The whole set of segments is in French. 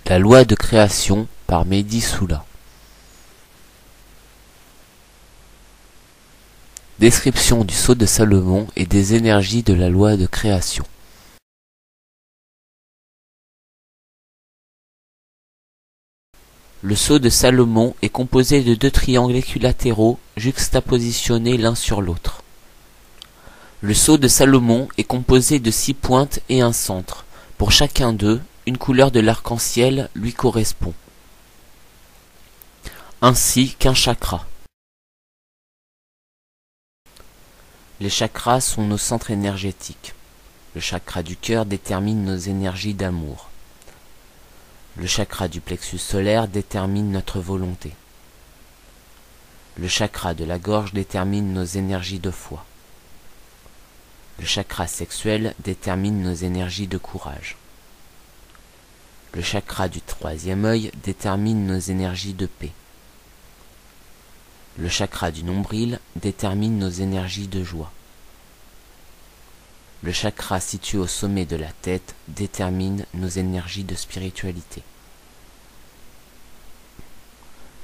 La loi de création par Mehdi Soula. Description du sceau de Salomon et des énergies de la loi de création. Le sceau de Salomon est composé de deux triangles équilatéraux juxtapositionnés l'un sur l'autre. Le sceau de Salomon est composé de 6 pointes et un centre. Pour chacun d'eux, une couleur de l'arc-en-ciel lui correspond, ainsi qu'un chakra. Les chakras sont nos centres énergétiques. Le chakra du cœur détermine nos énergies d'amour. Le chakra du plexus solaire détermine notre volonté. Le chakra de la gorge détermine nos énergies de foi. Le chakra sexuel détermine nos énergies de courage. Le chakra du troisième œil détermine nos énergies de paix. Le chakra du nombril détermine nos énergies de joie. Le chakra situé au sommet de la tête détermine nos énergies de spiritualité.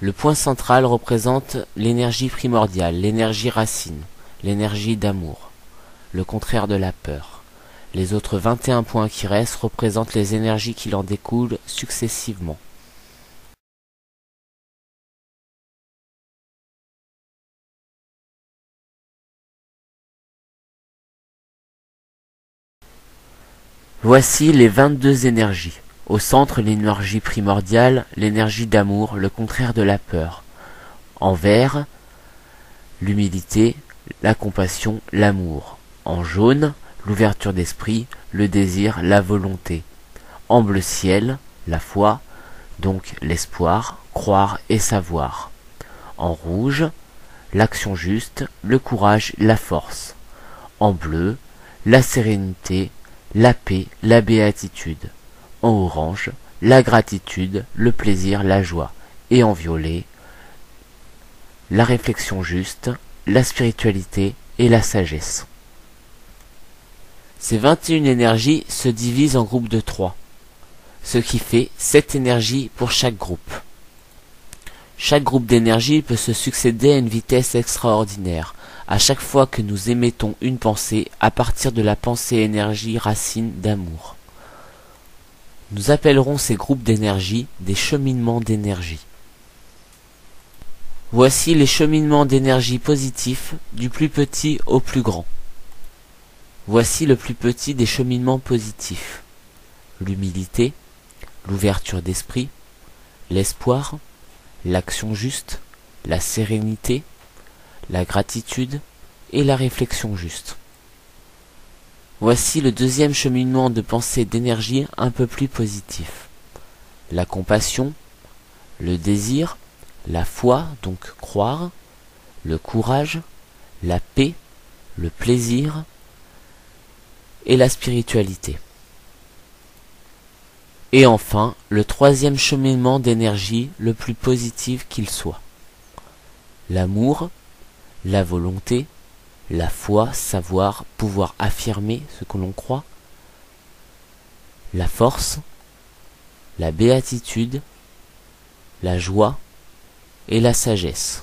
Le point central représente l'énergie primordiale, l'énergie racine, l'énergie d'amour, le contraire de la peur. Les autres 21 points qui restent représentent les énergies qui en découlent successivement. Voici les 22 énergies. Au centre, l'énergie primordiale, l'énergie d'amour, le contraire de la peur. En vert, l'humilité, la compassion, l'amour. En jaune, l'ouverture d'esprit, le désir, la volonté. En bleu ciel, la foi, donc l'espoir, croire et savoir. En rouge, l'action juste, le courage, la force. En bleu, la sérénité, la paix, la béatitude. En orange, la gratitude, le plaisir, la joie. Et en violet, la réflexion juste, la spiritualité et la sagesse. Ces 21 énergies se divisent en groupes de 3, ce qui fait 7 énergies pour chaque groupe. Chaque groupe d'énergie peut se succéder à une vitesse extraordinaire, à chaque fois que nous émettons une pensée à partir de la pensée énergie racine d'amour. Nous appellerons ces groupes d'énergie des cheminements d'énergie. Voici les cheminements d'énergie positifs du plus petit au plus grand. Voici le plus petit des cheminements positifs. L'humilité, l'ouverture d'esprit, l'espoir, l'action juste, la sérénité, la gratitude et la réflexion juste. Voici le deuxième cheminement de pensée d'énergie un peu plus positif. La compassion, le désir, la foi, donc croire, le courage, la paix, le plaisir et la spiritualité. Et enfin, le troisième cheminement d'énergie le plus positif qu'il soit. L'amour, la volonté, la foi, savoir, pouvoir affirmer ce que l'on croit, la force, la béatitude, la joie et la sagesse.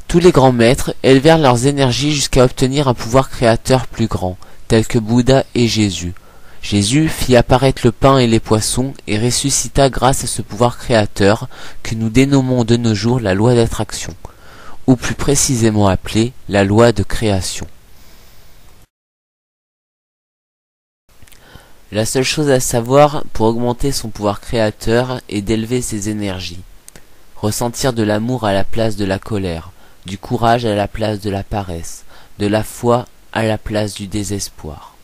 Tous les grands maîtres élevèrent leurs énergies jusqu'à obtenir un pouvoir créateur plus grand, tel que Bouddha et Jésus. Jésus fit apparaître le pain et les poissons et ressuscita grâce à ce pouvoir créateur que nous dénommons de nos jours la loi d'attraction, ou plus précisément appelée la loi de création. La seule chose à savoir pour augmenter son pouvoir créateur est d'élever ses énergies. Ressentir de l'amour à la place de la colère, du courage à la place de la paresse, de la foi à la place du désespoir.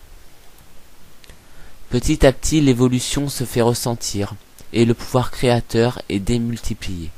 Petit à petit, l'évolution se fait ressentir et le pouvoir créateur est démultiplié.